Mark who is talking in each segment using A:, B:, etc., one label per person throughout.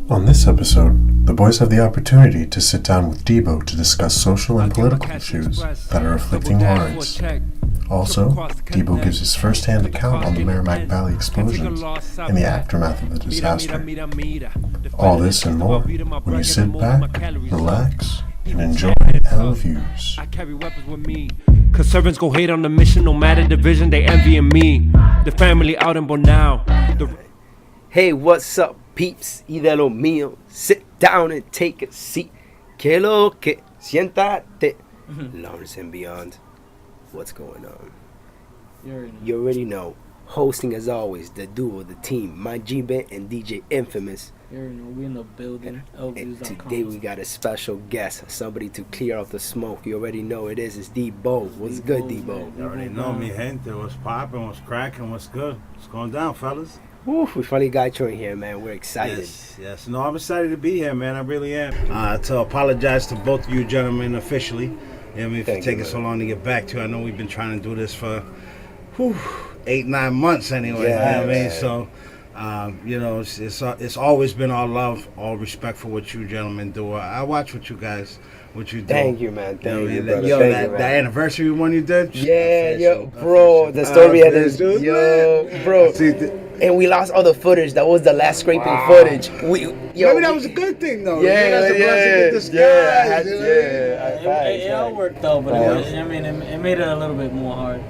A: On this episode, the boys have the opportunity to sit down with Debo to discuss social and political issues that are afflicting Lawrence. Also, Debo gives his first-hand account on the Merrimack Valley Explosions and the aftermath of the disaster. All this and more when you sit back, relax, and enjoy L Views.
B: I carry weapons with me. Cause servants go hate on the mission, no matter division, they envying me. The family out in Bonao.
C: Hey, what's up, peeps? Y de lo mío. Sit down and take a seat. Que lo que siéntate. Lawrence and beyond. What's going on? You already know. Hosting as always, the duo, the team, Majimbe and DJ Infamouz.
D: You already know, we in the building.
C: And today we got a special guest, somebody to clear out the smoke. You already know it is. It's Debo. What's good, Debo?
E: You already know me, gente. What's popping? What's cracking? What's good? What's going down, fellas?
C: Woo, we finally got you in here, man. We're excited.
E: Yes. No, I'm excited to be here, man. I really am. To apologize to both of you gentlemen officially. You know what I mean, for taking so long to get back to. I know we've been trying to do this for 8-9 months anyway.
C: Yeah,
E: you know what I mean? So, you know, it's always been all love, all respect for what you gentlemen do. I watch what you do.
C: Thank you, man. Thank you, brother.
E: Yo,
C: Thank you, man.
E: that anniversary one you did?
C: Yeah, yo, bro. The story had this. Yo, bro. And we lost all the footage. That was the last scraping footage. Maybe
E: that was a good thing, though.
C: Yeah,
D: It all worked out, but it made it a little bit more hard.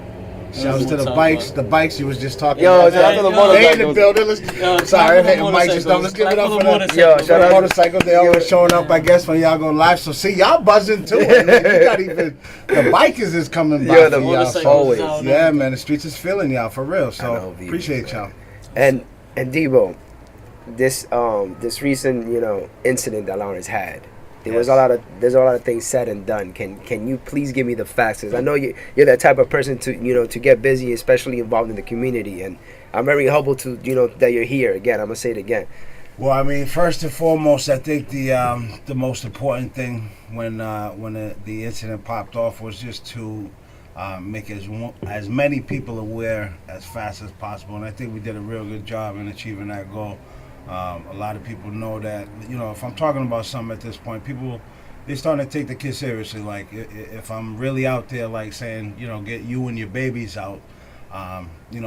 E: Shouts to the bikes. The bikes you was just talking
C: about.
E: Shout out to the
C: motorcycles.
E: They in the building. Sorry, I'm hitting Mike just now. Let's give it up for them.
C: Yo, shout out to
E: motorcycles. They always showing up, I guess, when y'all go live. So see, y'all buzzing too. Man. You got even the bikers is coming by.
C: Yeah, the
E: y'all.
C: always.
E: Yeah, man, the streets is feeling y'all for real. So appreciate y'all.
C: And Debo, this recent incident that Lawrence had. There's a lot of things said and done. Can you please give me the facts? 'Cause I know you're that type of person to get busy, especially involved in the community, and I'm very humble to that you're here again. I'm gonna say it again.
E: Well, I mean, first and foremost, I think the most important thing when the incident popped off was just to make as many people aware as fast as possible, and I think we did a real good job in achieving that goal. A lot of people know that, if I'm talking about something at this point, they're starting to take the kid seriously. Like, if I'm really out there, like, saying, get you and your babies out,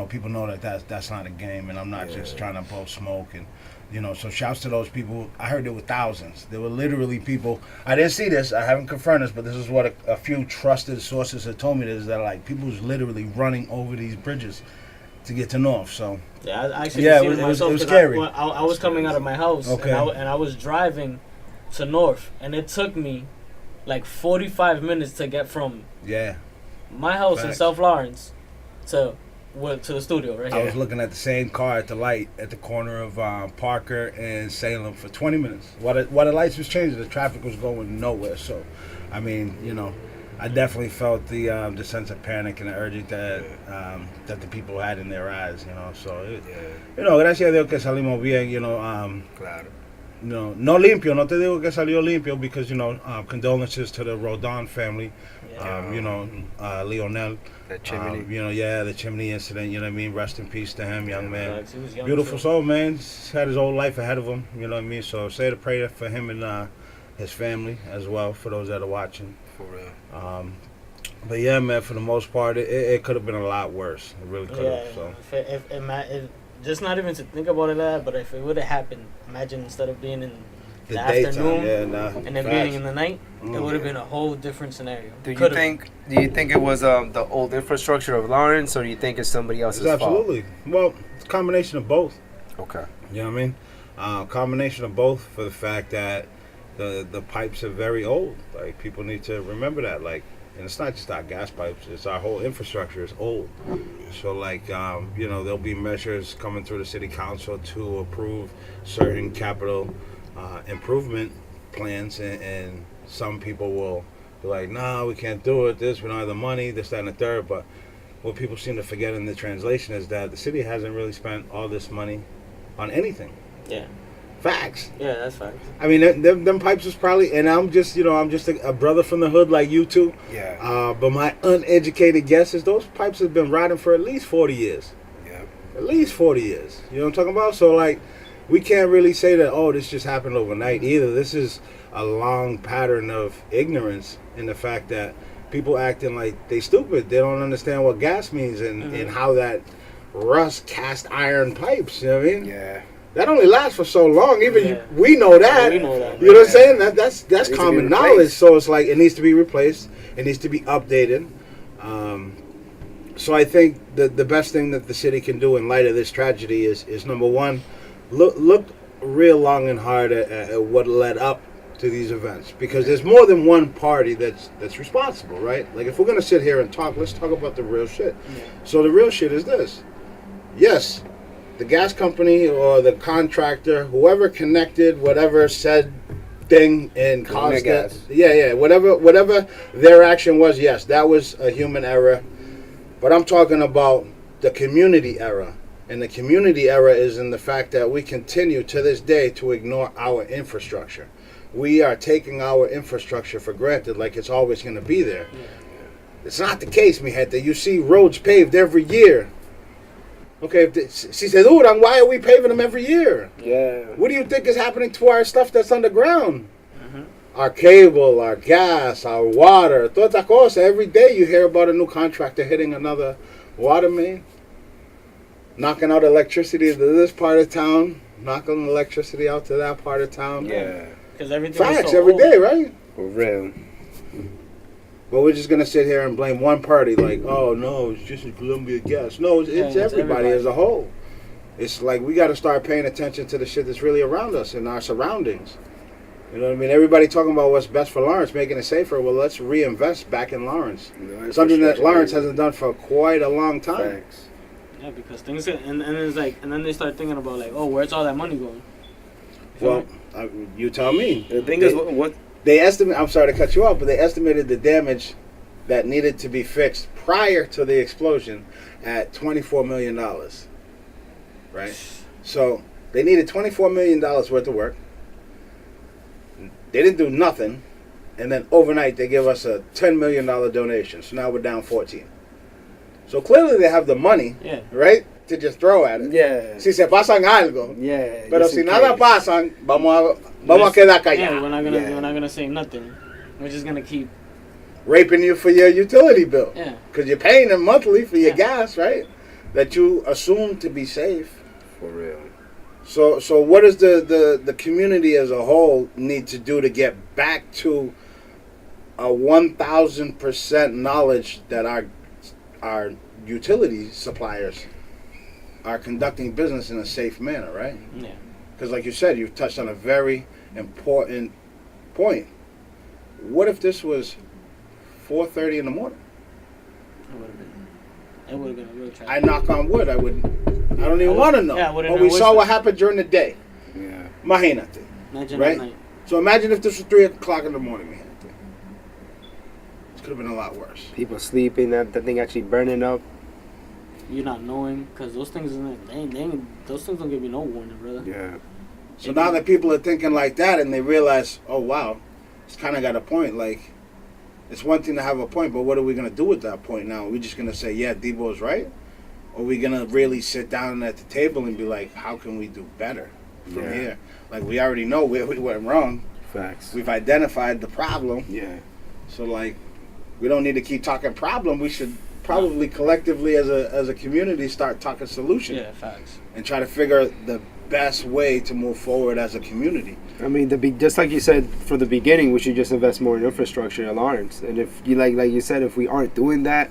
E: people know that's not a game, and I'm not just trying to blow smoke. And, so shouts to those people. I heard there were thousands. There were literally people. I didn't see this. I haven't confirmed this, but this is what a few trusted sources have told me. Is that, like, people was literally running over these bridges to get to North. So
D: I actually
E: it was scary.
D: I was coming out of my house,
E: okay,
D: and I was driving to North, and it took me like 45 minutes to get from my house in South Lawrence to the studio right here.
E: I was looking at the same car at the light at the corner of Parker and Salem for 20 minutes. While the lights was changing, the traffic was going nowhere. So, I mean, I definitely felt the sense of panic and the urgency that the people had in their eyes, So, gracias a Dios que salimos bien,
C: Claro.
E: No limpio, no te digo que salió limpio because, condolences to the Rodon family, Lionel.
C: The chimney.
E: The chimney incident, you know what I mean? Rest in peace to him, young man.
D: He was young,
E: Beautiful soul, man. He's had his whole life ahead of him, you know what I mean? So say the prayer for him and his family as well, for those that are watching.
C: For real.
E: But yeah, man, for the most part, it could have been a lot worse. It really could have. So.
D: If just not even to think about it, but if it would have happened, imagine instead of being in the
E: afternoon
D: and then being in the night, it would have been a whole different scenario.
C: Do you think it was the old infrastructure of Lawrence, or do you think it's somebody else's fault?
E: Absolutely. Well, it's a combination of both.
C: Okay.
E: You know what I mean? Combination of both, for the fact that the pipes are very old. Like, people need to remember that. Like, and it's not just our gas pipes; it's our whole infrastructure is old. So, like, there'll be measures coming through the city council to approve certain capital improvement plans, and some people will be like, "No, we can't do it. We don't have the money. This, that, and the third." But what people seem to forget in the translation is that the city hasn't really spent all this money on anything.
D: Yeah.
E: Facts.
D: Yeah, that's facts.
E: I mean, them pipes was probably, and I'm just a brother from the hood like you two.
C: Yeah.
E: But my uneducated guess is those pipes have been rotting for at least 40 years.
C: Yeah.
E: At least 40 years. You know what I'm talking about? So, like, we can't really say that, oh, this just happened overnight either. This is a long pattern of ignorance in the fact that people acting like they stupid. They don't understand what gas means and how that rust cast iron pipes. You know what I mean?
C: Yeah.
E: That only lasts for so long. Even we know that.
D: We know that.
E: You know what I'm saying? That's common knowledge.
C: replaced.
E: So it's like it needs to be replaced. It needs to be updated. So I think the best thing that the city can do in light of this tragedy is number one, look real long and hard at what led up to these events, because there's more than one party that's responsible, right? Like if we're gonna sit here and talk, let's talk about the real shit. Yeah. So the real shit is this: yes, the gas company or the contractor, whoever connected whatever said thing and caused it, whatever their action was, yes, that was a human error. But I'm talking about the community error. And the community error is in the fact that we continue to this day to ignore our infrastructure. We are taking our infrastructure for granted like it's always going to be there. Yeah. It's not the case, mi gente. You see roads paved every year. Okay, she said, why are we paving them every year?
C: Yeah.
E: What do you think is happening to our stuff that's underground? Our cable, our gas, our water, toda esa cosa. Every day you hear about a new contractor hitting another water main, knocking out electricity to this part of town, knocking electricity out to that part of town.
C: Yeah.
D: Because everything
E: Facts
D: so
E: every
D: old.
E: day, right?
C: For real.
E: But we're just going to sit here and blame one party like, oh, no, it's just Columbia Gas. No, it's everybody as a whole. It's like we got to start paying attention to the shit that's really around us and our surroundings. You know what I mean? Everybody talking about what's best for Lawrence, making it safer. Well, let's reinvest back in Lawrence. Something that Lawrence hasn't done for quite a long time.
C: Thanks.
D: Yeah, because things and it's like, and then they start thinking about like, oh, where's all that money going?
E: Well, you tell me.
C: The thing is, what
E: they estimate. I'm sorry to cut you off, but they estimated the damage that needed to be fixed prior to the explosion at $24 million. Right. So they needed $24 million worth of work. They didn't do nothing, and then overnight they give us a $10 million donation. So now we're down 14. So clearly they have the money, right, to just throw at it.
C: Yeah.
E: Si se pasan algo, pero
C: just
E: si
C: in
E: nada
C: case.
E: pasan, vamos a quedar callados.
D: Yeah, we're not gonna say nothing. We're just gonna keep
E: raping you for your utility bill.
D: Yeah.
E: Because you're paying them monthly for your gas, right? That you assume to be safe.
C: For real.
E: So what does the community as a whole need to do to get back to a 1,000% knowledge that our utility suppliers are conducting business in a safe manner, right?
D: Yeah.
E: Because like you said, you've touched on a very important point. What if this was 4:30 in the morning?
D: It would have been a real tragedy.
E: I knock on wood. I don't even want to know.
D: Yeah,
E: but we saw what happened during the day.
C: Yeah.
E: Imagínate.
D: Imagine
E: Right?
D: at night.
E: So imagine if this was 3 o'clock in the morning, man. This could have been a lot worse.
C: People sleeping, that thing actually burning up.
D: You not knowing, because those things, those things don't give you no warning, brother.
C: Yeah.
E: So now that people are thinking like that and they realize, oh, wow, it's kind of got a point. Like, it's one thing to have a point, but what are we going to do with that point now? Are we just going to say, yeah, Debo's right? Or are we going to really sit down at the table and be like, how can we do better from here? Like, we already know where we went wrong.
C: Facts.
E: We've identified the problem.
C: Yeah.
E: So, like, we don't need to keep talking problem. We should probably collectively as a community start talking solution.
D: Yeah, facts.
E: And try to figure out the best way to move forward as a community.
C: I mean, just like you said from the beginning, we should just invest more in infrastructure at Lawrence. And if you like you said, if we aren't doing that,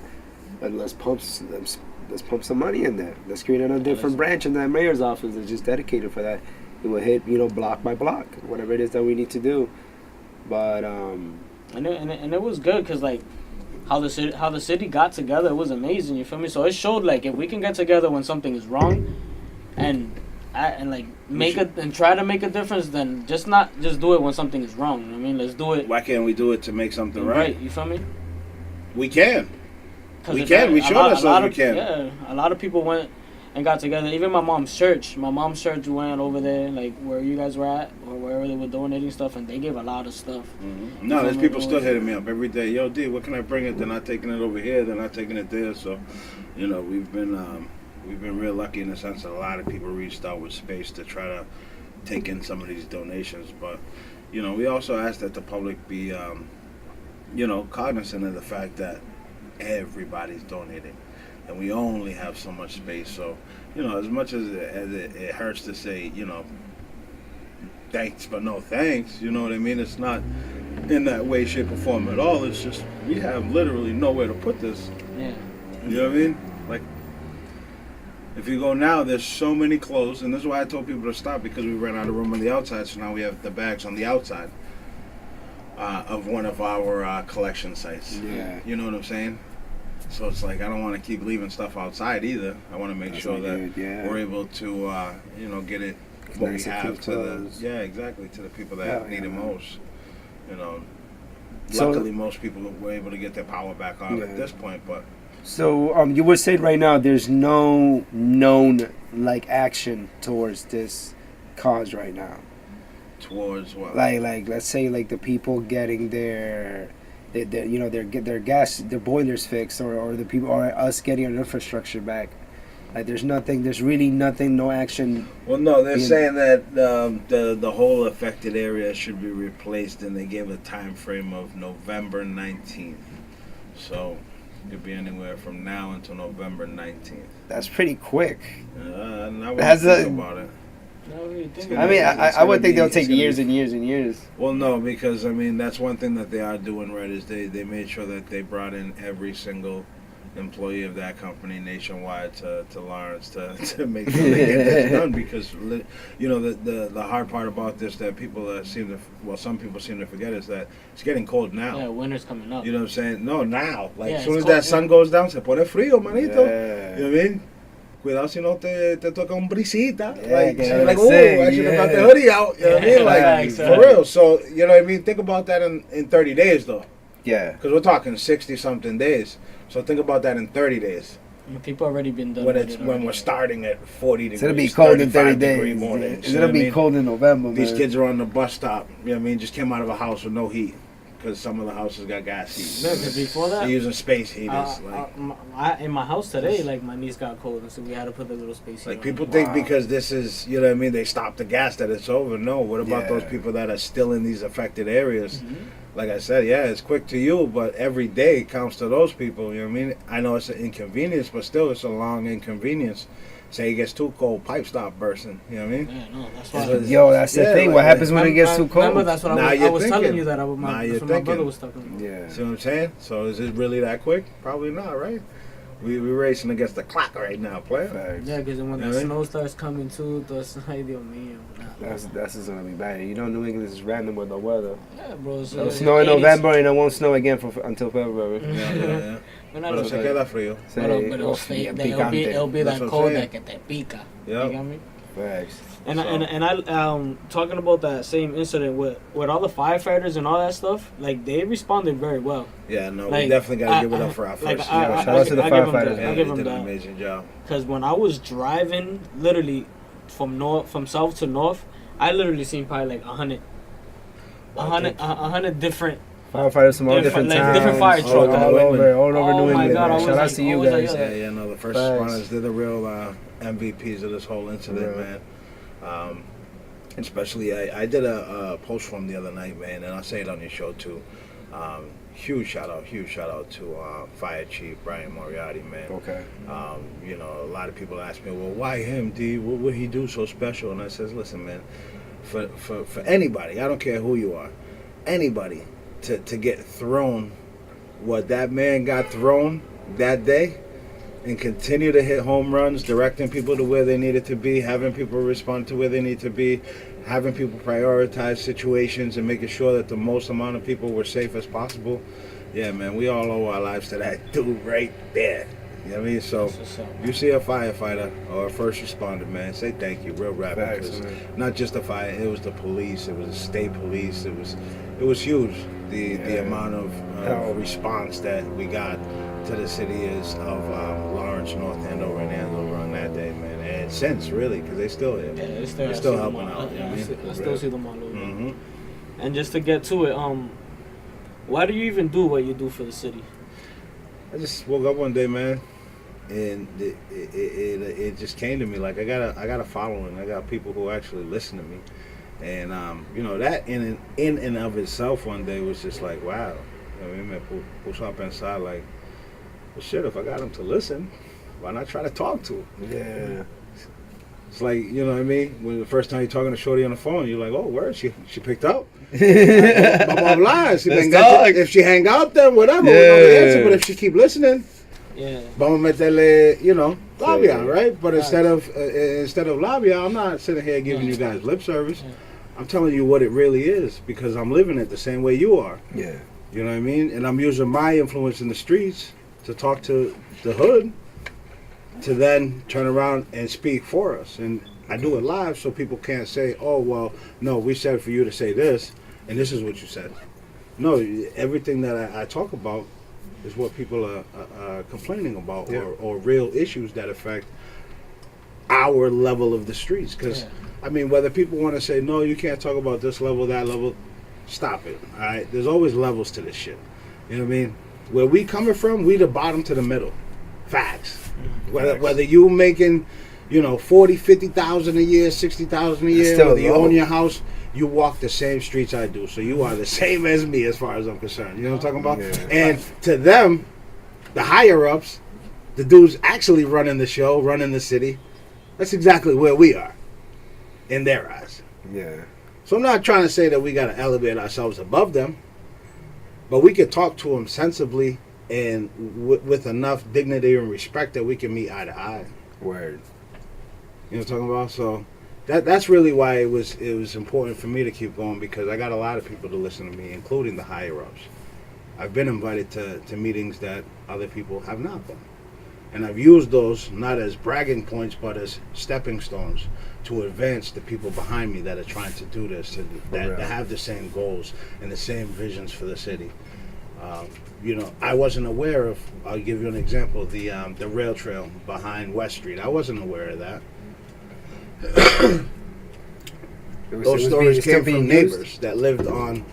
C: then let's pump some money in there. Let's create a different branch in that mayor's office that's just dedicated for that. It will hit block by block, whatever it is that we need to do. But and
D: it was good because like how the city got together, it was amazing. You feel me? So it showed like if we can get together when something is wrong, and like try to make a difference, then not just do it when something is wrong. You know what I mean, let's do it.
E: Why can't we do it to make something right?
D: You feel me?
E: We can. We can. We showed ourselves we can.
D: Yeah, a lot of people went and got together. Even my mom's church. My mom's church went over there, like where you guys were at, or wherever they were donating stuff, and they gave a lot of stuff.
E: Mm-hmm. No, there's people still hitting me up every day. Yo, D, what can I bring it? They're not taking it over here. They're not taking it there. So, we've been we've been real lucky in the sense that a lot of people reached out with space to try to take in some of these donations. But, you know, we also ask that the public be, you know, cognizant of the fact that everybody's donating. And we only have so much space. So, you know, as much as it hurts to say, you know, thanks but no thanks, you know what I mean? It's not in that way, shape, or form at all. It's just we have literally nowhere to put this.
D: Yeah.
E: You know what I mean? Like, if you go now, there's so many clothes, and this is why I told people to stop, because we ran out of room on the outside, so now we have the bags on the outside of one of our collection sites.
C: Yeah.
E: You know what I'm saying? So it's like, I don't want to keep leaving stuff outside either. I want to make sure that we're able to, you know, get it what we have to the, exactly, to the people that need it most. You know, luckily most people were able to get their power back on at this point, but.
C: So you would say right now there's no known like action towards this cause right now.
E: Towards what?
C: Like let's say like the people getting their you know their gas, their boilers fixed, or the people, or us getting our infrastructure back. Like there's really nothing, no action.
E: Well, no, they're saying that the whole affected area should be replaced, and they gave a time frame of November 19th. So it could be anywhere from now until November 19th.
C: That's pretty quick.
E: I wouldn't think about it.
C: I mean, I would think they'll take years and years and years.
E: Well, no, because I mean that's one thing that they are doing right is they made sure that they brought in every single employee of that company nationwide to Lawrence to make sure they get this done, because you know the hard part about this that people some people seem to forget is that it's getting cold now.
D: Yeah, winter's coming up.
E: You know what I'm saying? No, now. Like as soon as
D: cold,
E: that sun goes down, se pone frío, manito.
C: Yeah.
E: You know what I mean? Cuidado si no te toca un brisita.
C: Yeah,
E: like, oh, I should have got the hoodie out. You know what I mean? Like, for real. So, you know what I mean? Think about that in 30 days, though.
C: Yeah.
E: Because we're talking 60-something days. So think about that in 30 days.
D: People already been done.
E: When we're starting at 40 degrees.
C: It's going to be cold in 30
E: degree
C: days.
E: mornings,
C: It's going to be cold in November,
E: These
C: man.
E: kids are on the bus stop. You know what I mean? Just came out of a house with no heat. Because some of the houses got gas heat.
D: No, because before that,
E: they're using space heaters.
D: in my house today, like my niece got cold, and so we had to put the little space heater.
E: Like people think because this is, you know what I mean, they stopped the gas that it's over. No, what about those people that are still in these affected areas?
D: Mm-hmm.
E: Like I said, yeah, it's quick to you, but every day counts to those people. You know what I mean? I know it's an inconvenience, but still, it's a long inconvenience. Say it gets too cold, pipe stop bursting. You know what I mean?
D: Yeah, no, that's why.
C: Yo, that's the thing. What happens when it gets too cold?
D: Remember, that's what I was telling you that that's what my brother was talking about.
C: Yeah.
E: See what I'm saying? So is it really that quick? Probably not, right? We're racing against the clock right now, player.
D: Yeah, because when the snow starts coming too, ay Dios mío.
C: That's just gonna be bad. You know, New England is random with the weather.
D: Yeah, bro. So
C: It'll snow in November and it won't snow again until February.
E: Yeah. Pero se queda frío.
D: It'll be that cold that que te pica.
E: Yeah.
D: You got me?
C: Facts.
D: And I talking about that same incident with all the firefighters and all that stuff, like they responded very well.
E: Yeah, no,
D: like,
E: we definitely gotta give it up for our first.
C: Shout out to the firefighters.
E: Yeah, they did an amazing job.
D: Because when I was driving, literally from south to north, I literally seen probably like 100 different
C: firefighters from all different towns,
D: different fire trucks
C: all over New England. Shout out to you guys.
E: Yeah, no, the first responders, they're the real MVPs of this whole incident, man. Especially, I did a post for him the other night, man, and I'll say it on your show too. Huge shout out to Fire Chief Brian Moriarty, man.
C: Okay.
E: You know, a lot of people ask me, well, why him, D? What would he do so special? And I says, listen, man, for anybody, I don't care who you are, anybody to get thrown what that man got thrown that day, and continue to hit home runs, directing people to where they needed to be, having people respond to where they need to be, having people prioritize situations and making sure that the most amount of people were safe as possible. Yeah, man, we all owe our lives to that dude right there. You know what I mean? So, if you see a firefighter or a first responder, man, say thank you, real rap. Because not just the fire, it was the police, it was the state police, it was huge. The amount of response that we got to the city is of Lawrence, North Andover, and Andover on that day, man. And since, really, because they still here.
D: Yeah,
E: they're still helping out.
D: I still see them all over.
E: Mm-hmm.
D: And just to get to it, why do you even do what you do for the city?
E: I just woke up one day, man. and it just came to me like I got a following. I got people who actually listen to me, and you know, that in and of itself one day was just like, wow. I mean, me puso a pensar like, well, shit, if I got them to listen, why not try to talk to them?
C: Yeah.
E: It's like, you know what I mean? When the first time you're talking to Shorty on the phone, you're like, oh, word, she picked up. Vamos a hablar. If she hang out, then whatever. We know the answer. But if she keep listening, vamos a meterle, you know, labia, right? But instead of labia, I'm not sitting here giving you guys lip service. I'm telling you what it really is because I'm living it the same way you are.
C: Yeah.
E: You know what I mean? And I'm using my influence in the streets to talk to the hood to then turn around and speak for us. And I do it live so people can't say, oh, well, no, we said for you to say this, and this is what you said. No, everything that I talk about is what people are complaining about or real issues that affect our level of the streets. Because, I mean, whether people want to say, no, you can't talk about this level, that level, stop it, all right? There's always levels to this shit. You know what I mean? Where we coming from, we the bottom to the middle. Facts. Whether you making, you know, 40, 50,000 a year, 60,000 a year, whether you own your house, you walk the same streets I do. So you are the same as me as far as I'm concerned. You know what I'm talking about? Yeah. And to them, the higher ups, the dudes actually running the show, running the city, that's exactly where we are in their eyes.
C: Yeah.
E: So I'm not trying to say that we got to elevate ourselves above them, but we could talk to them sensibly and with enough dignity and respect that we can meet eye to eye.
C: Word.
E: You know what I'm talking about? So that's really why it was important for me to keep going, because I got a lot of people to listen to me, including the higher ups. I've been invited to meetings that other people have not been. And I've used those not as bragging points, but as stepping stones to advance the people behind me that are trying to do this, that have the same goals and the same visions for the city. You know, I wasn't aware of, I'll give you an example, the rail trail behind West Street. I wasn't aware of that. Those stories came from neighbors that lived on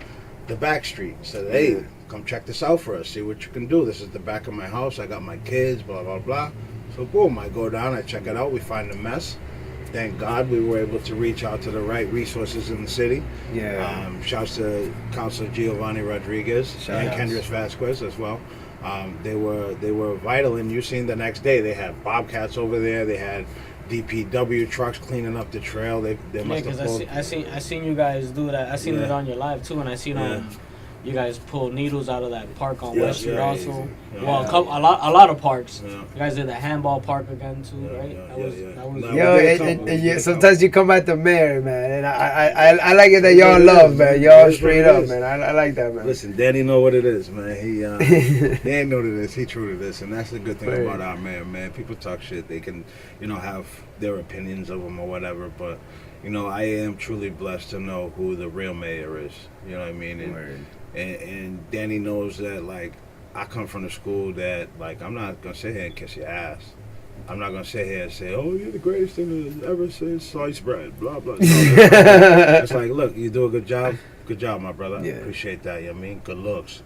E: the back street. Said, hey, come check this out for us, see what you can do. This is the back of my house, I got my kids, blah, blah, blah. So boom, I go down, I check it out, we find a mess. Thank God we were able to reach out to the right resources in the city. Yeah. Shouts to Councilor Giovanni Rodriguez and Kendris Vasquez as well. They were vital, and you seen the next day they had bobcats over there. They had DPW trucks cleaning up the trail. They must have pulled.
D: I seen you guys do that. I seen it on your live too, and I seen you guys pull needles out of that park on West Street also. Well, a lot of parks. Yeah. You guys did the handball park again too, right?
C: Sometimes you come at the mayor, man, and I like it that y'all love, man. Y'all straight up, man. I like that, man.
E: Listen, Danny know what it is, man. He ain't know what it is. He true to this, and that's the good thing about our mayor, man. People talk shit. They can, you know, have their opinions of him or whatever, but you know, I am truly blessed to know who the real mayor is. You know what I mean? And Danny knows that, like, I come from the school that, like, I'm not going to sit here and kiss your ass. I'm not going to sit here and say, oh, you're the greatest thing that ever since sliced bread, blah, blah. It's like, look, you do a good job. Good job, my brother. I appreciate that, you know what I mean? Good looks.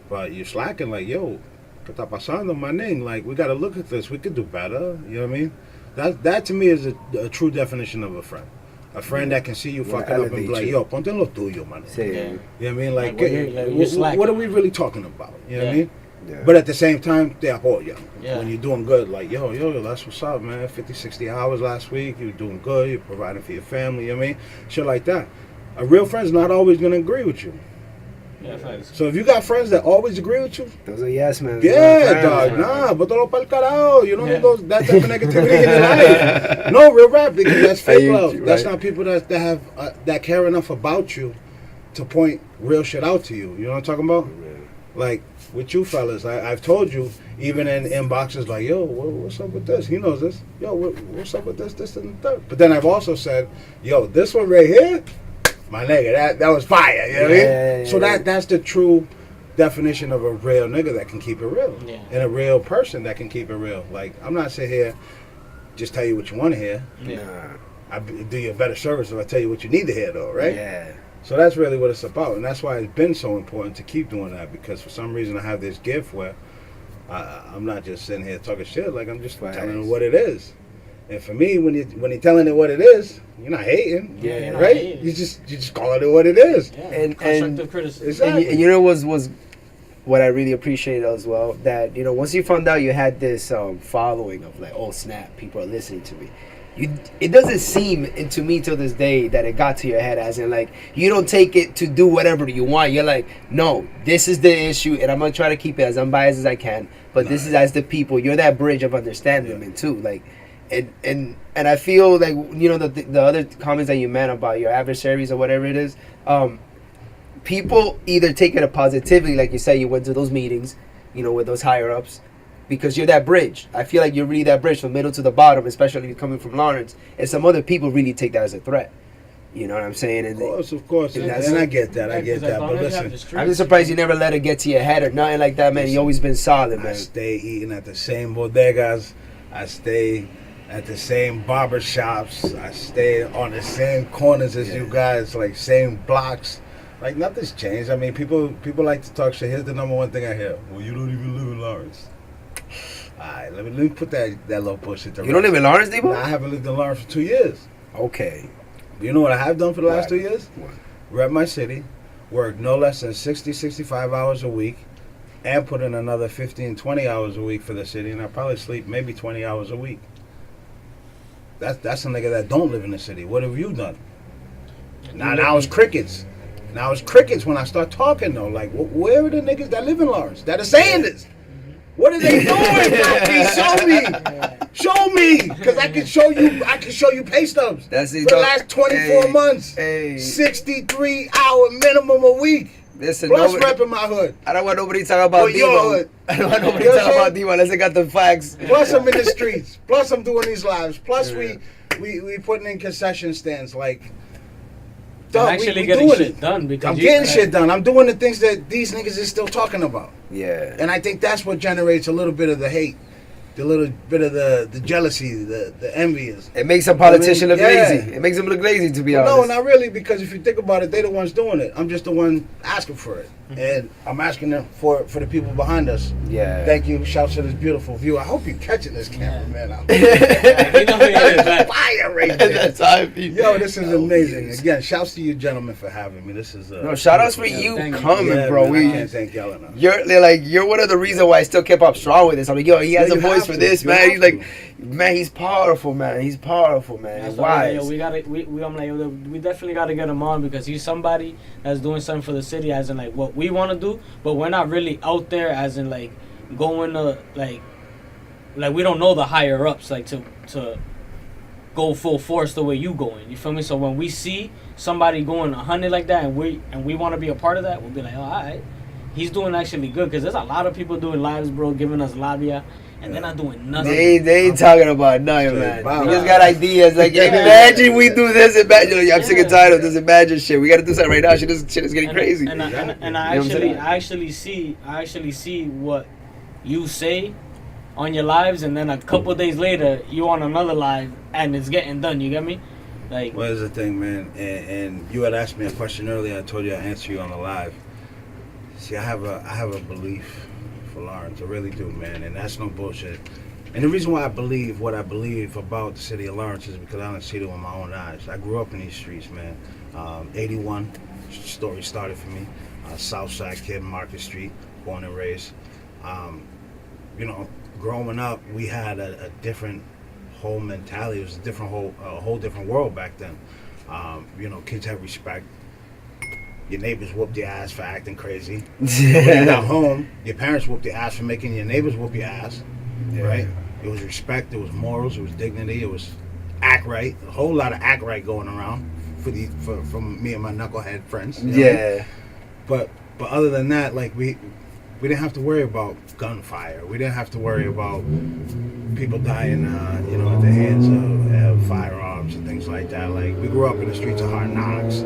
E: But you're slacking, like, yo, ¿qué está pasando, my name? Like, we got to look at this. We could do better, you know what I mean? That to me is a true definition of a friend. A friend that can see you fucking up and be like, yo, ponte lo tuyo, man. You know what I mean? Like, what are we really talking about? You know what I mean? Yeah. But at the same time, te apoya. When you're doing good, like, yo, that's what's up, man. 50, 60 hours last week. You're doing good. You're providing for your family. You know what I mean? Shit like that. A real friend's not always going to agree with you.
D: Yeah, thanks.
E: So if you got friends that always agree with you,
C: those are yes men.
E: Yeah, dog. Nah, botalo pa'l carajo. You don't need that type of negativity in your life. No, real rap, because that's fake love. Right? That's not people that have that care enough about you to point real shit out to you. You know what I'm talking about? Yeah. Like with you fellas, I've told you, even in inboxes, like, yo, what's up with this? He knows this. Yo, what's up with this, and the third. But then I've also said, yo, this one right here, my nigga, that was fire, you know what I mean? So that's the true definition of a real nigga that can keep it real. Yeah. And a real person that can keep it real. Like, I'm not sitting here just tell you what you want to hear. Yeah. I do you a better service if I tell you what you need to hear, though, right? Yeah. So that's really what it's about. And that's why it's been so important to keep doing that, because for some reason I have this gift where I'm not just sitting here talking shit. Like, I'm just
C: Right.
E: telling it what it is. And for me, when you're telling it what it is, you're not hating.
D: Yeah, you're not
E: right?
D: hating.
E: You just calling it what it is.
D: Yeah,
C: And-
D: constructive criticism.
E: Exactly.
C: And you know was what I really appreciated as well, that once you found out you had this following of like, oh snap, people are listening to me. It doesn't seem to me till this day that it got to your head as in like you don't take it to do whatever you want. You're like, no, this is the issue, and I'm gonna try to keep it as unbiased as I can. But this is as the people. You're that bridge of understanding them too. Like, and I feel like the other comments that you meant about your adversaries or whatever it is. People either take it positively, like you say, you went to those meetings, with those higher ups, because you're that bridge. I feel like you're really that bridge from middle to the bottom, especially if you're coming from Lawrence. And some other people really take that as a threat. You know what I'm saying? And
E: Of course. And I get that. I get that. But listen,
C: I'm just surprised you never let it get to your head or nothing like that, man. You always been solid,
E: I
C: man.
E: stay eating at the same bodegas. I stay at the same barber shops. I stay on the same corners as you guys, like same blocks. Like nothing's changed. I mean, people like to talk shit. Here's the number one thing I hear. Well, you don't even live in Lawrence. Alright, let me put that little bullshit to
C: You don't live in Lawrence, Debo?
E: I haven't lived in Lawrence for 2 years.
C: Okay.
E: You know what I have done for the last 2 years?
C: What?
E: Rep my city, work no less than 60, 65 hours a week, and put in another 15, 20 hours a week for the city, and I probably sleep maybe 20 hours a week. That's a nigga that don't live in the city. What have you done? Now it's crickets. Now it's crickets when I start talking though. Like, where are the niggas that live in Lawrence that are saying this? What are they doing? Show me, because I can show you pay stubs
C: That's it,
E: for the
C: dog.
E: last 24 months. 63-hour minimum a week.
C: Listen,
E: Plus repping my hood.
C: I don't want nobody talking about
E: Or your
C: Debo.
E: hood.
C: I don't want nobody
E: You know
C: talking
E: what I'm
C: about Debo unless they got the facts.
E: Plus I'm in the streets. Plus I'm doing these lives. Plus we putting in concession stands. Like, dog,
D: Actually
E: we
D: getting
E: doing
D: shit
E: it.
D: done because
E: I'm getting shit done. I'm doing the things that these niggas is still talking about.
C: Yeah.
E: And I think that's what generates a little bit of the hate, the little bit of the jealousy, the envy.
C: It makes a politician look
E: Yeah.
C: lazy. It makes him look lazy, to be honest.
E: No, not really, because if you think about it, they're the ones doing it. I'm just the one asking for it. And I'm asking them for the people behind us.
C: Yeah.
E: Thank you. Shouts to this beautiful view. I hope you're catching this camera, man. Fire right there.
C: That's how I feel.
E: Yo, this is amazing. Again, shouts to you gentlemen for having me. This is
C: No, shout outs for you
D: Thank you.
C: coming,
E: yeah,
C: bro.
E: man, I can't thank y'all enough.
C: You're one of the reasons why I still kept up strong with this. I'm like, yo, he has
E: Yeah,
C: a
E: you
C: voice
E: have
C: for
E: to.
C: this,
E: You
C: man.
E: have
C: He's like,
E: to.
C: man, he's powerful, man. He's powerful, man.
D: That's
C: He's
D: why,
C: wise.
D: we gotta. I'm like, yo, we definitely gotta get him on because he's somebody that's doing something for the city, as in like what we want to do, but we're not really out there, as in like going to like we don't know the higher ups like to go full force the way you going. You feel me? So when we see somebody going 100 like that, and we want to be a part of that, we'll be like, oh, all right, he's doing actually good because there's a lot of people doing lives, bro, giving us labia. And they're not doing nothing.
C: They ain't talking about nothing, man.
E: Wow.
C: We just got ideas. Like, hey, imagine we do this. Imagine, I'm sick and tired of this imagine shit. We got to do something right now. Shit is getting crazy.
D: And I
C: You know what I'm saying?
D: actually see what you say on your lives, and then a couple days later you on another live, and it's getting done. You get me? Like,
E: Well, here's the thing, man. And you had asked me a question earlier. I told you I'd answer you on the live. See, I have a belief for Lawrence. I really do, man. And that's no bullshit. And the reason why I believe what I believe about the city of Lawrence is because I done seen it with my own eyes. I grew up in these streets, man. 81, story started for me. Southside kid, Market Street, born and raised. Growing up, we had a different whole mentality. It was a whole different world back then. Kids had respect. Your neighbors whooped your ass for acting crazy. When you got home, your parents whooped your ass for making your neighbors whoop your ass.
C: Yeah.
E: Right? It was respect, it was morals, it was dignity, it was act right. A whole lot of act right going around from me and my knucklehead friends. You know what I mean?
C: Yeah.
E: But other than that, like we didn't have to worry about gunfire. We didn't have to worry about people dying, at the hands of firearms and things like that. Like, we grew up in the streets of hard knocks.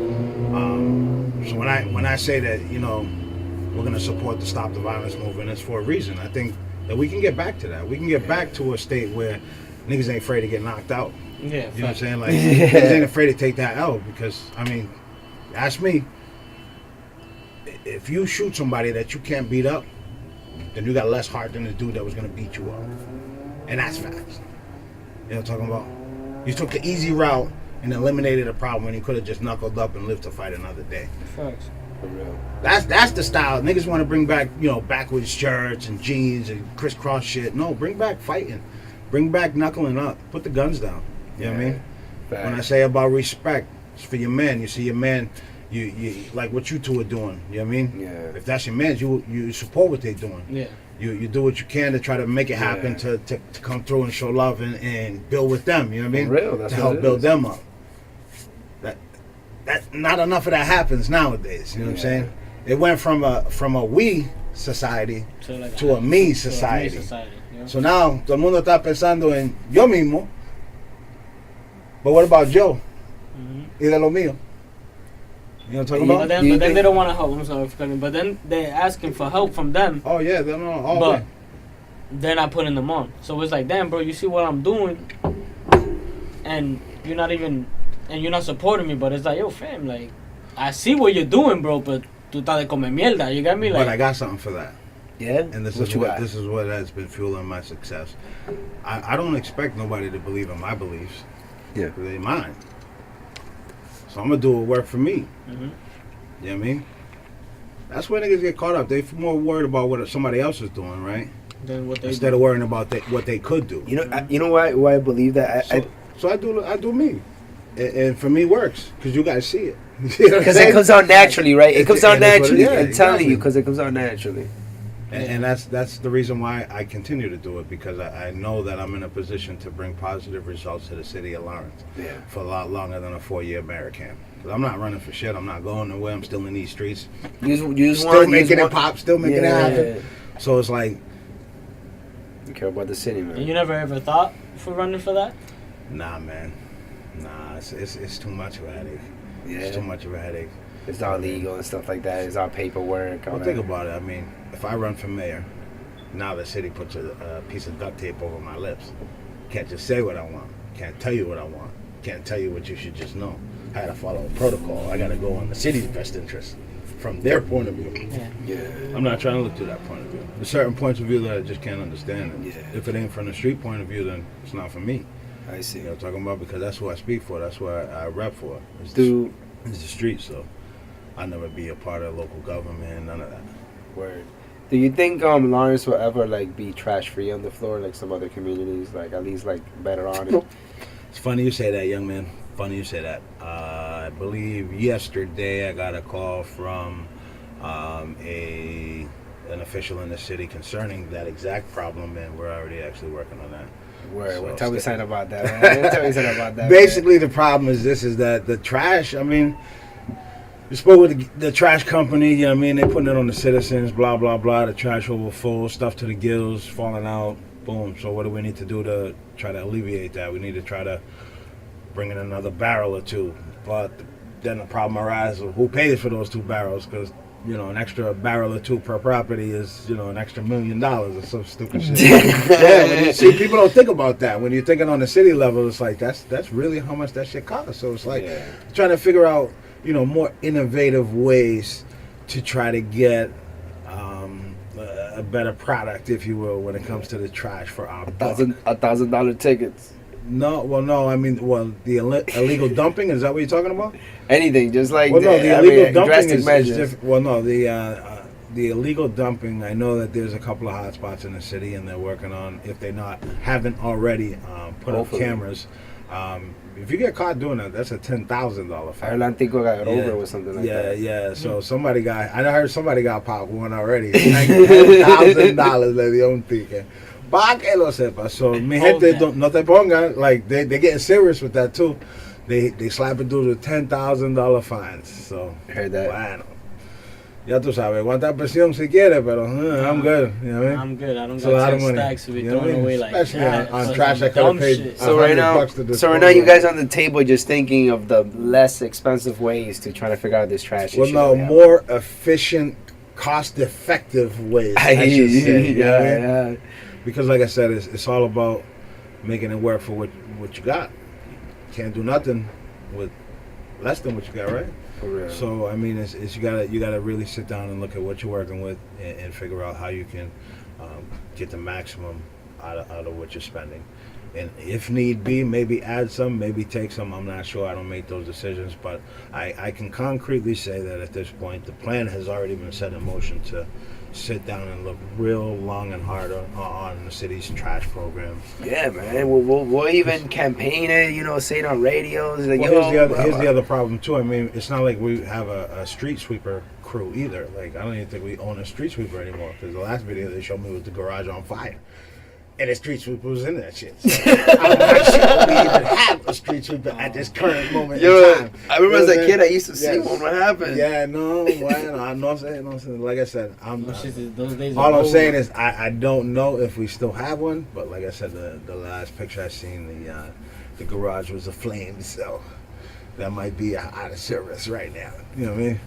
E: So when I say that, we're gonna support the Stop the Violence movement, it's for a reason. I think that we can get back to that. We can get back to a state where niggas ain't afraid to get knocked out.
D: yeah,
E: You know what I'm
D: fact.
E: saying? Like, niggas ain't afraid to take that L because, ask me, if you shoot somebody that you can't beat up, then you got less heart than the dude that was gonna beat you up. And that's facts. You know what I'm talking about? You took the easy route and eliminated a problem when you could have just knuckled up and lived to fight another day.
D: Facts.
C: For real.
E: That's the style. Niggas want to bring back, backwards shirts and jeans and crisscross shit. No, bring back fighting. Bring back knuckling up. Put the guns down. You know what I mean?
C: Facts.
E: When I say about respect, it's for your man. You see your man, you like what you two are doing. You know what I mean?
C: Yeah.
E: If that's your man, you support what they're doing.
D: Yeah.
E: You do what you can to try to make it happen, to come through and show love and build with them. You know what I mean?
C: For real, that's
E: to
C: what
E: help
C: it
E: build
C: is.
E: them up. That not enough of that happens nowadays. You know what I'm saying? It went from a we society to a me society.
D: Yeah.
E: So now todo el mundo está pensando en yo mismo. But what about Joe? Y de lo mío. You know what I'm talking
D: But
E: about?
D: then they don't want to help. I'm sorry for cutting. But then they're asking for help from them.
E: Oh yeah, they don't know.
D: But they're not putting them on. So it's like, damn, bro, you see what I'm doing, and you're not supporting me. But it's like, yo, fam, like, I see what you're doing, bro, but tú estás de comer mierda. You got me? Like,
E: But I got something for that.
C: Yeah?
E: And this is what has been fueling my success. I don't expect nobody to believe in my beliefs.
C: Yeah.
E: They're mine. So I'm gonna do what work for me.
D: Mhm.
E: You know what I mean? That's where niggas get caught up. They more worried about what somebody else is doing, right?
D: then what they
E: Instead
D: do.
E: of worrying about what they could do.
C: You know why I believe that?
E: So I do me, and for me works because you guys see it. You know what I'm
C: Because
E: saying?
C: it comes out naturally, right? It comes out
E: And it's what it
C: naturally.
E: is,
C: I'm telling
E: exactly.
C: you, because it comes out naturally.
E: And that's the reason why I continue to do it, because I know that I'm in a position to bring positive results to the city of Lawrence
C: Yeah.
E: for a lot longer than a 4-year American. Because I'm not running for shit. I'm not going nowhere. I'm still in these streets.
C: You just
E: Still
C: want,
E: making it pop. Still making it happen. So it's like,
C: You care about the city,
D: And
C: man.
D: you never ever thought for running for that?
E: nah, man. Nah, it's too much of a headache.
C: Yeah.
E: It's too much of a headache.
C: It's all legal and stuff like that. It's all paperwork. All
E: Well,
C: that.
E: think about it. I mean, if I run for mayor, now the city puts a piece of duct tape over my lips. Can't just say what I want. Can't tell you what I want. Can't tell you what you should just know. I gotta follow a protocol. I gotta go on the city's best interest from their point of view.
C: Yeah.
E: I'm not trying to look through that point of view. There's certain points of view that I just can't understand. And
C: Yeah.
E: if it ain't from the street point of view, then it's not for me.
C: I see.
E: You know what I'm talking about? Because that's who I speak for. That's what I rep for. It's
C: Do
E: the street, so I'll never be a part of local government, none of that.
C: word. Do you think Lawrence will ever like be trash free on the floor like some other communities, like at least like better on it?
E: It's funny you say that, young man. Funny you say that. I believe yesterday I got a call from an official in the city concerning that exact problem, and we're already actually working on that.
C: Word.
E: So
C: Tell me
E: still-
C: something about that, man. Tell me something about that.
E: Basically, the problem is that the trash, I mean, you spoke with the trash company, you know what I mean? They're putting it on the citizens, blah, blah, blah. The trash overfull, stuff to the gills, falling out, boom. So what do we need to do to try to alleviate that? We need to try to bring in another barrel or two. But then the problem arises of who pays for those 2 barrels, because, an extra barrel or 2 per property is, an extra $1 million or some stupid shit. Yeah, when you see, people don't think about that. When you're thinking on the city level, it's like, that's really how much that shit costs. So it's like trying to figure out, more innovative ways to try to get a better product, if you will, when it comes to the trash for our buck.
C: $1,000 tickets.
E: No, I mean, the illegal dumping, is that what you're talking about?
C: Anything, just like
E: Well, no, the illegal dumping
C: drastic
E: is
C: measures.
E: different. Well, no, the illegal dumping, I know that there's a couple of hot spots in the city, and they're working on, if they haven't already put
C: Hopefully.
E: up cameras. If you get caught doing that, that's a $10,000 fine.
C: Atlantico got
E: Yeah.
C: over with something like that.
E: Yeah. So I heard somebody got popped one already. $10,000 le dio un ticket. Pa que lo sepa. So mi gente, no te pongan, like they're getting serious with that too. They slapping dudes with $10,000 fines. So
C: Heard that.
E: bueno. Ya tú sabes, aguanta presión si quieres, pero I'm good. You know what I mean?
D: I'm good. I don't
E: It's a lot
D: got
E: of
D: 10
E: money.
D: stacks to be
E: You know what I
D: thrown
E: mean?
D: away like
E: Especially
D: that.
E: on
D: for
E: trash
D: some
E: I could have
D: dumb
E: paid.
D: shit.
C: So right now,
E: $100 to
C: so right now, you
E: dispose
C: guys on the table just thinking of the less expensive ways to try to figure out this trash
E: Well,
C: issue.
E: no, more efficient, cost-effective ways. I should say. You know what I mean?
C: yeah.
E: Because, like I said, it's all about making it work for what you got. Can't do nothing with less than what you got, right?
C: For real.
E: So I mean, it's you gotta really sit down and look at what you're working with and figure out how you can get the maximum out of what you're spending. And if need be, maybe add some, maybe take some. I'm not sure. I don't make those decisions, but I can concretely say that at this point, the plan has already been set in motion to sit down and look real long and hard on the city's trash program.
C: Yeah, man. We'll even campaign it. You know, say it on radios. Like,
E: Well, here's the other problem too. I mean, it's not like we have a street sweeper crew either. Like, I don't even think we own a street sweeper anymore, because the last video they showed me was the garage on fire. And the street sweeper was in that shit. So I'm not sure we even have a street sweeper at this current moment in time.
C: I remember as a
E: You know
C: kid, I used to see
E: Yes.
C: one. What happened?
E: Yeah, no, well, I'm not saying. Like I said,
D: Those days
E: all
D: are
E: I'm saying
D: over.
E: is I don't know if we still have one. But like I said, the last picture I seen, the garage was aflame. So that might be out of service right now. You know what I mean?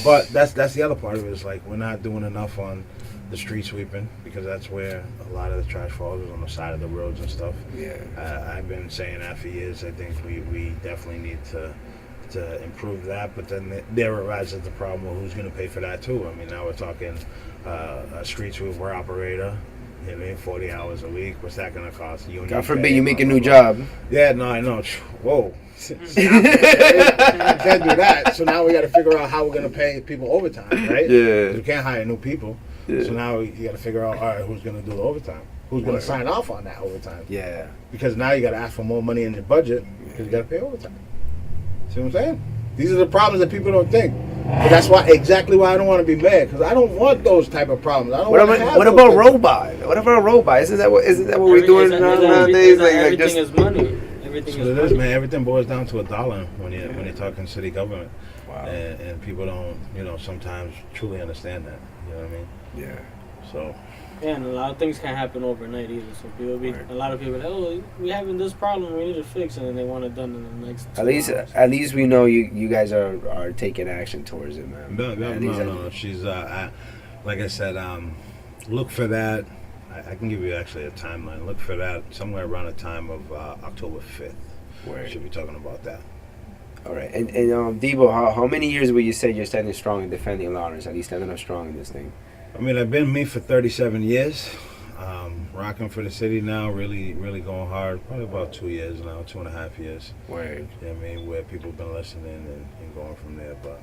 E: But that's the other part of it. Is like we're not doing enough on the street sweeping, because that's where a lot of the trash falls, is on the side of the roads and stuff.
C: Yeah.
E: I've been saying that for years. I think we definitely need to improve that, but then there arises the problem of who's going to pay for that too. I mean, now we're talking a street sweeper operator. You know, 40 hours a week. What's that going to cost?
C: God forbid you make a new job.
E: Yeah, no, I know. Whoa. Stop it. I can't do that. So now we got to figure out how we're going to pay people overtime, right?
C: Yeah.
E: We can't hire new people.
C: Yeah.
E: So now you got to figure out, all right, who's going to do the overtime? Who's going to sign off on that overtime?
C: Yeah.
E: Because now you got to ask for more money in your budget because you got to pay overtime. See what I'm saying? These are the problems that people don't think. But that's exactly why I don't want to be mad, because I don't want those type of problems. I don't
C: What
E: want to
C: about
E: have
C: what
E: those
C: about
E: type-
C: robot? What about robot? Isn't that what we're doing nowadays? Like
D: Everything
C: just
D: is money. Everything
E: So
D: is
E: it
D: money.
E: is, man. Everything boils down to $1 when you're talking city government.
C: wow.
E: And people don't, sometimes truly understand that. You know what I mean?
C: Yeah.
E: So
D: Yeah, and a lot of things can't happen overnight either. So a lot of people, oh, we having this problem, we need to fix it, and they want it done in the next.
C: At least we know you guys are taking action towards it, man.
E: no. She's like I said, look for that. I can give you actually a timeline. Look for that somewhere around the time of October 5th.
C: Word.
E: Should be talking about that.
C: All right, and Debo, how many years would you say you're standing strong and defending Lawrence? At least standing up strong in this thing.
E: I mean, I've been me for 37 years. Rocking for the city now, really, really going hard. Probably about 2 years now, 2.5 years.
C: Word.
E: You know what I mean? Where people have been listening and going from there. But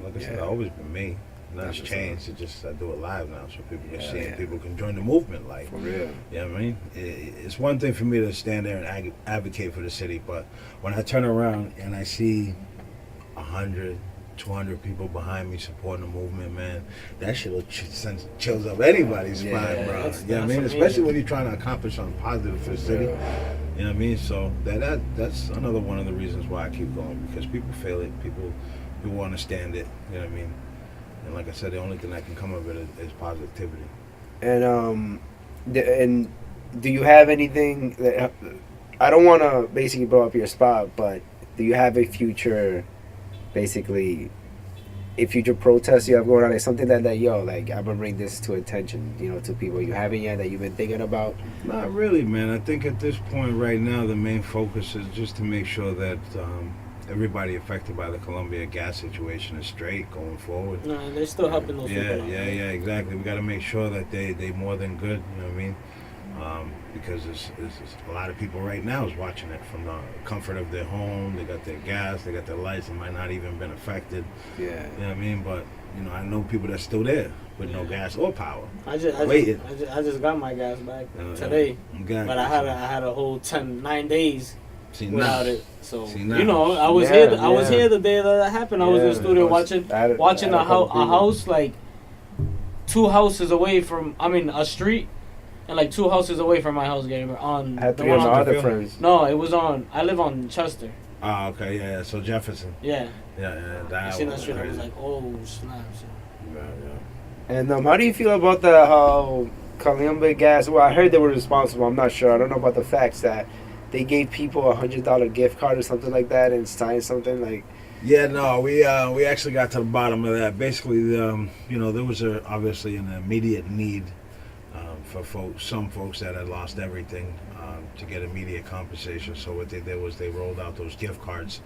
E: like I said,
C: Yeah.
E: I've always been me. Nothing's
C: That's what's
E: changed. It just I do it live now, so people can
C: Yeah,
E: see
C: yeah.
E: and people can join the movement. Like,
C: For real.
E: you know what I mean? It's one thing for me to stand there and advocate for the city, but when I turn around and I see 100, 200 people behind me supporting the movement, man, that shit will send chills up anybody's
C: Yeah,
E: spine, bro.
D: that's-
E: You know what I
D: that's amazing.
E: Especially when you're trying to accomplish something positive for the city. You know what I mean? So that's another one of the reasons why I keep going, because people feel it, people understand it. You know what I mean? And like I said, the only thing that can come of it is positivity.
C: And and do you have anything that I don't want to basically blow up your spot, but do you have a future protest you have going on? Like something that I'm gonna bring this to attention, to people you haven't yet that you've been thinking about?
E: Not really, man. I think at this point right now, the main focus is just to make sure that everybody affected by the Columbia gas situation is straight going forward.
D: No, they're still helping those
E: Yeah,
D: people.
E: yeah, exactly. We got to make sure that they more than good. You know what I mean? Because there's a lot of people right now is watching it from the comfort of their home. They got their gas, they got their lights. It might not even been affected.
C: Yeah.
E: You know what I mean? But I know people that's still there with no gas or power.
D: I just got my gas back today,
E: Okay.
D: but I had a whole 9 days
E: See,
D: without
E: now-
D: it. So
E: See, now.
D: I was
C: Yeah,
D: here. I was
C: yeah.
D: here the day that happened. I was in the
C: Yeah,
D: studio
C: I was-
D: watching
C: I had
D: a,
C: a couple people.
D: house like 2 houses away from. A street, and like 2 houses away from my house. Getting on.
C: I had
D: the
C: 3 of
D: one
C: my
D: on-
C: other
E: Field?
C: friends.
D: No, it was on. I live on Chester.
E: Oh, okay, yeah. So Jefferson.
D: Yeah,
E: Yeah.
D: I
E: That
D: seen that
E: was
D: street. I was
E: crazy.
D: like, oh snaps.
C: And how do you feel about how Columbia Gas? Well, I heard they were responsible. I'm not sure. I don't know about the facts that they gave people a $100 gift card or something like that and signed something like.
E: Yeah, no, we actually got to the bottom of that. Basically, there was obviously an immediate need for some folks that had lost everything to get immediate compensation. So what they did was they rolled out those gift cards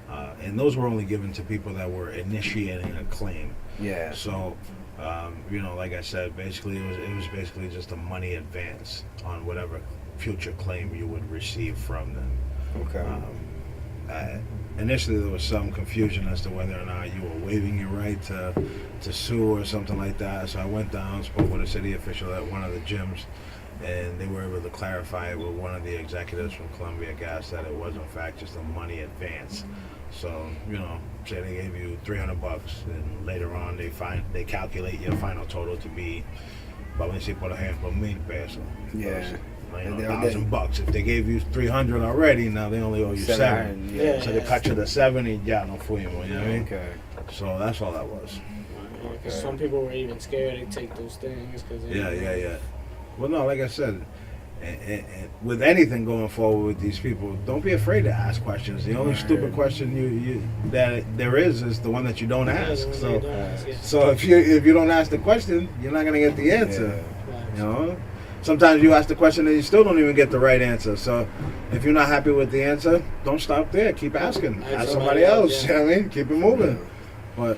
E: and those were only given to people that were initiating a claim.
C: Yeah.
E: So, like I said, basically it was basically just a money advance on whatever future claim you would receive from them.
C: Okay.
E: Initially, there was some confusion as to whether or not you were waiving your right to sue or something like that. So I went down, spoke with a city official at one of the gyms, and they were able to clarify with one of the executives from Columbia Gas that it was in fact just a money advance. So, say they gave you $300, and later on they calculate your final total to be, vamos a decir por ejemplo, $1,000 pesos.
C: Yeah.
E: $1,000. If they gave you 300 already, now they only owe you 7.
D: Yeah.
E: So they cut you to 70, ya no fuimos, you know what I mean?
C: Okay.
E: So that's all that was.
D: Because some people were even scared to take those things.
E: Yeah. Well, no, like I said, and with anything going forward with these people, don't be afraid to ask questions. The only stupid question you that there is the one that you don't ask. So if you don't ask the question, you're not gonna get the answer.
D: Yeah.
E: Sometimes you ask the question and you still don't even get the right answer. So if you're not happy with the answer, don't stop there. Keep asking. Ask somebody else.
D: Yeah.
E: You know what I mean? Keep it moving. But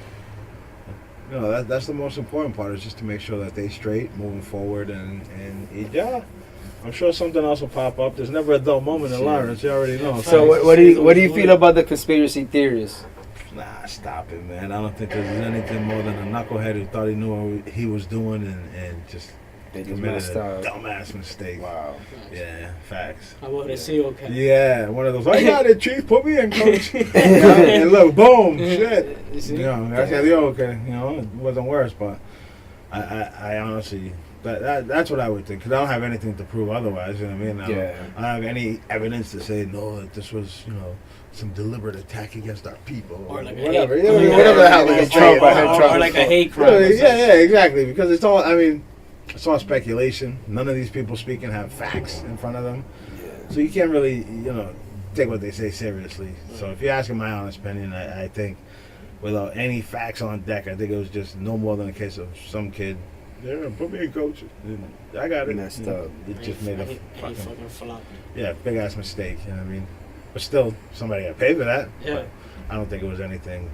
E: that's the most important part, is just to make sure that they straight moving forward and yeah. I'm sure something else will pop up. There's never a dull moment in Lawrence. You already know.
C: So what do you feel about the conspiracy theories?
E: Nah, stop it, man. I don't think there's anything more than a knucklehead who thought he knew what he was doing and just
C: They just
E: committed
C: messed
E: a
C: up.
E: dumbass mistake.
C: Wow.
E: Yeah, facts.
D: I want to see okay.
E: Yeah, one of those. I got it, chief. Put me in, coach. And look, boom, shit.
D: You see?
E: I said, okay. It wasn't worse, but I honestly. That's what I would think, because I don't have anything to prove otherwise. You know what I mean? I don't have any evidence to say that this was some deliberate attack against our people
D: Or like
E: whatever.
D: a hate,
E: Whatever the hell they say.
D: or like a hate crime.
E: Yeah, exactly. Because it's all. I mean, it's all speculation. None of these people speaking have facts in front of them, so you can't really take what they say seriously. So if you're asking my honest opinion, I think without any facts on deck, I think it was just no more than a case of some kid. Yeah, put me in, coach. I got it.
C: Messed up.
E: It just made a
D: fucking flop.
E: big ass mistake. You know what I mean? But still, somebody got paid for that.
D: Yeah.
E: But I don't think it was anything,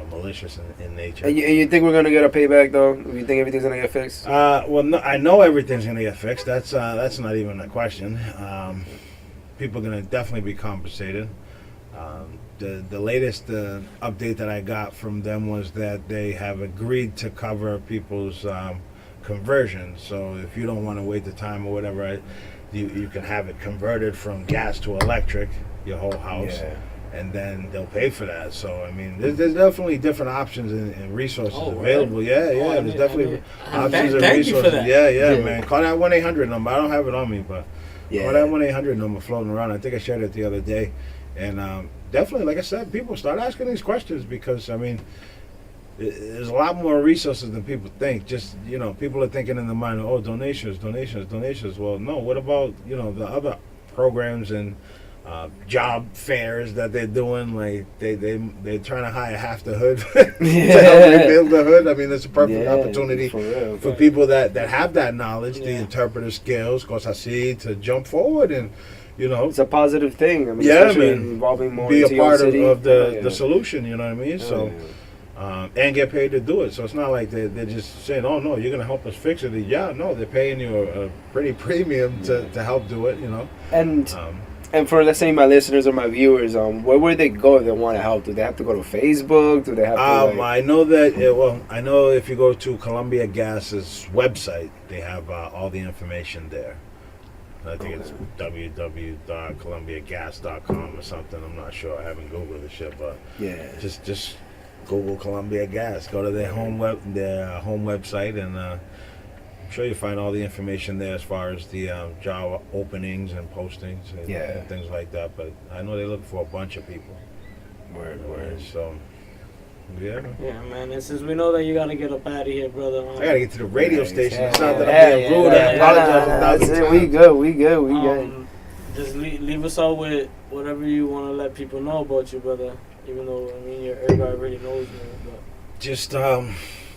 E: malicious in nature.
C: And you think we're gonna get a payback though? You think everything's gonna get fixed?
E: Well, no, I know everything's gonna get fixed. That's not even a question. People are gonna definitely be compensated. The latest update that I got from them was that they have agreed to cover people's conversion. So if you don't want to wait the time or whatever, you can have it converted from gas to electric, your whole house, and then they'll pay for that. So I mean, there's definitely different options and resources available.
D: Right.
E: There's definitely options and
D: thank
E: resources.
D: you for that.
E: Yeah, man. Call that 1-800 number. I don't have it on me, but call that 1-800 number floating around. I think I shared it the other day, and definitely, like I said, people start asking these questions, because I mean, there's a lot more resources than people think. Just people are thinking in their mind, donations. Well, no. What about the other programs and job fairs that they're doing? Like they're trying to hire half the hood to help rebuild the hood. I mean, it's a perfect opportunity for people that have that knowledge, the interpreter skills, cosas así, to jump forward and.
C: It's a positive thing. I mean,
E: especially
C: involving more
E: be a
C: into your
E: part
C: city.
E: of the solution. You know what I mean? So. And get paid to do it. So it's not like they're just saying, oh, no, you're going to help us fix it. Yeah, no, they're paying you a pretty premium to help do it,
C: And for, let's say, my listeners or my viewers, where would they go if they want to help? Do they have to go to Facebook? Do they have to,
E: I know that, I know if you go to Columbia Gas's website, they have all the information there. I think it's www.columbiagas.com or something. I'm not sure. I haven't Googled the shit, but just Google Columbia Gas. Go to their home website, and I'm sure you'll find all the information there as far as the job openings and postings and things like that. But I know they look for a bunch of people.
C: Word.
E: So, yeah,
D: man. And since we know that you gotta get up out of here, brother.
E: I gotta get to the radio station. It's not that I'm being rude. I apologize
C: That's it. We good.
D: Just leave us out with whatever you want to let people know about you, brother. Even though everybody already knows you. But
E: just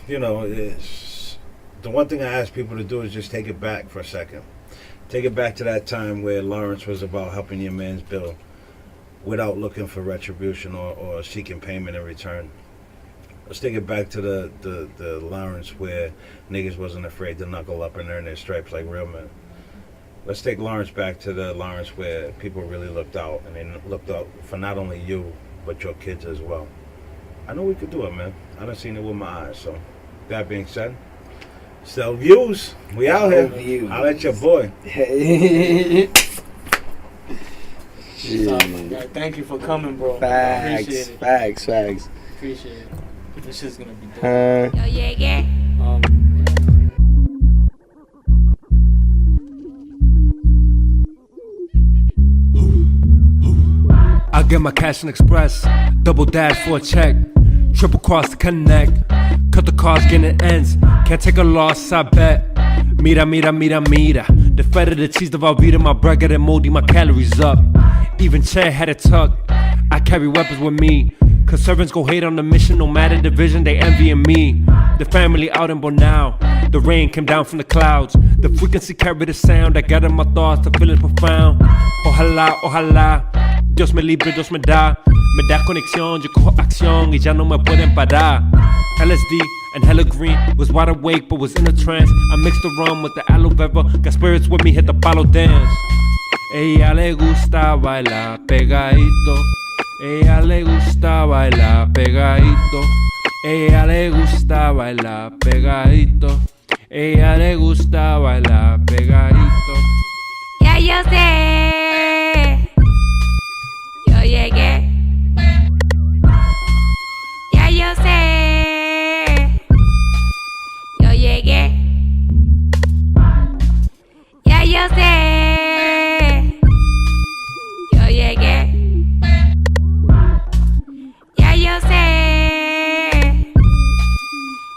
E: it's the one thing I ask people to do is just take it back for a second. Take it back to that time where Lawrence was about helping your man's bill. without looking for retribution or seeking payment in return. Let's take it back to the Lawrence where niggas wasn't afraid to knuckle up and earn their stripes like real men. Let's take Lawrence back to the Lawrence where people really looked out, and they looked out for not only you, but your kids as well. I know we could do it, man. I done seen it with my eyes, so that being said, sell views. We out here. I'll let your boy.
D: Thank you for coming, bro.
C: Facts.
D: Appreciate it. This is gonna be dope.
B: I get my cash and express, double dash for a check, triple cross to connect, cut the cards, getting ends, can't take a loss, I bet. Mira, mira, mira, mira, the feta, the cheese, the Velveeta, my bread getting moldy, my calories up. Even Che had it tucked, I carry weapons with me, cause servants go hate on the mission, no matter division, they envying me. The family out in Bonao, the rain came down from the clouds, the frequency carried the sound that gathered my thoughts to feel it profound. Ojala, ojala, Dios me libre, Dios me da conexión, yo cojo acción y ya no me pueden parar. LSD and hella green, was wide awake but was in a trance. I mixed the rum with the aloe vera, got spirits with me, hit the palo dance. Ella le gusta bailar pegadito, ella le gusta bailar pegadito, ella le gusta bailar pegadito, ella le gusta bailar pegadito.
F: Ya yo sé, yo llegué. Ya yo sé, yo llegué. Ya yo sé, yo llegué. Ya yo sé,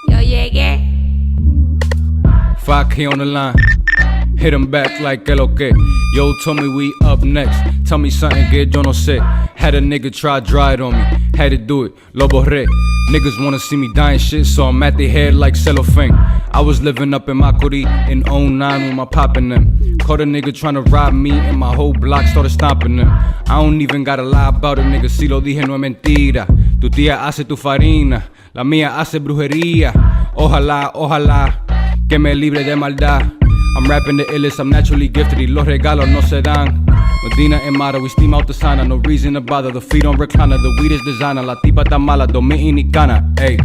F: yo llegué.
G: 5K on the line. Hit him back like que lo que. Yo told me we up next. Tell me something que yo no sé. Had a nigga try dry it on me. Had to do it, lo borré. Niggas wanna see me dying shit, so I'm at their head like cellophane. I was living up in Makuri in 09 with my pop in them. Caught a nigga tryna rob me and my whole block started stomping them. I don't even gotta lie about it, nigga, si lo dije no es mentira. Tu tía hace tu farina, la mía hace brujería. Ojalá, ojalá, que me libre de maldad. I'm rapping the illest, I'm naturally gifted, y los regalos no se dan. Medina and Mata, we steam out the sauna, no reason to bother. The feet on recliner, the weed is designer. La tipa ta mala, dominicana, ayy.